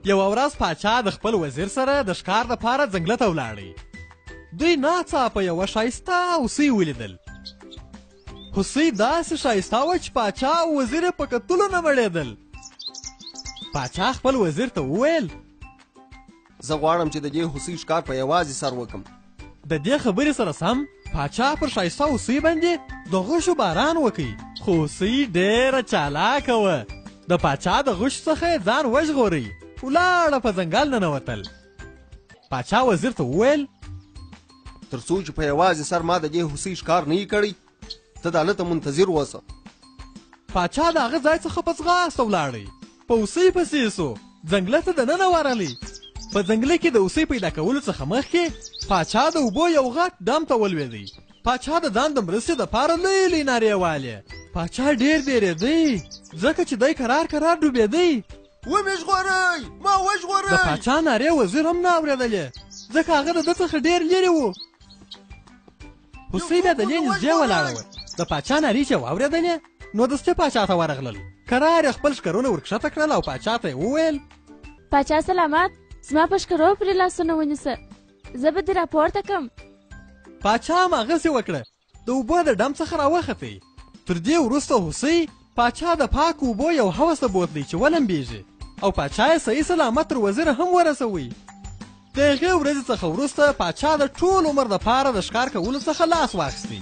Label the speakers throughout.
Speaker 1: یوه ورځ پاچا د خپل وزیر سره د ښکار دپاره ځنګله ته ولاړی. دوی ناڅاپه یوه ښایسته هوسۍ ولیدل. هوسۍ داسې ښایسته وه چې پاچا او وزیر یې په کتلو نه مړېدل. پاچا خپل وزیر ته وویل
Speaker 2: زه غواړم چې د دې هوسۍ ښکار په یوازې سر وکم.
Speaker 1: د دې خبرې سره سم پاچا پر ښایسته هوسۍ باندې د غوښو باران وکړ. خو هوسۍ ډېره چالاکه وه. د پاچا د غوښو څخه یې ځان وژغورئ. ولاړه په ځنګل ننوتل. پاچا وزیر ته وویل
Speaker 2: تر څو چې په یوازې سر ما د دې هوسۍ ښکار نه یې کړی ته د هلته منتظر اوسه.
Speaker 1: پاچا د هغه ځای څخه په ځغاسته ولاړی. په هوسۍ پسې سو. ځنګله ته دننه ورغلی. په ځنګله کې د هوسۍ پیدا کولو څخه مخکې پاچا د اوبو یو غټ ډم ته ولوېدی. پاچا د ځان د مرستې دپاره لوی لوی نارې والې. پاچا ډېر بیرېدی ځکه چې دی کرار ډوبېدی.
Speaker 2: ومې ژغورئ ما وژغورئ.
Speaker 1: د پاچا نارې وزیر هم نه اورېدلې ځکه هغه د ده څخه ډېر لرې و. هوسۍ بیا د دې نږدې ولاړه وه. د پاچا نارې چې واورېدلې نو دستي پاچا ته ورغلل. کرار یې خپل ښکرونه ورکښته کړل او پاچا ته یې وویل
Speaker 3: پاچا سلامت، زما په ښکرو پرې لاسونه ونیسه، زه به دې راپورته کړم.
Speaker 1: پاچا هم هغسې وکړه. د اوبو د ډم څخه راوختی. تر دې وروسته هوسۍ پاچا د پاکو اوبو یو حوض ته بوتلی چې ولمبېږي او پاچا یې صحیح سلامت تر وزیر هم ورسوی. د هغې ورځې څخه وروسته پاچا د ټول عمر دپاره د ښکار کولو څخه لاس واخیستی.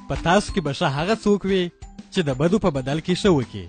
Speaker 1: په تاسو کې به ښه هغه څوک وي چې د بدو په بدل کې ښه وکړي.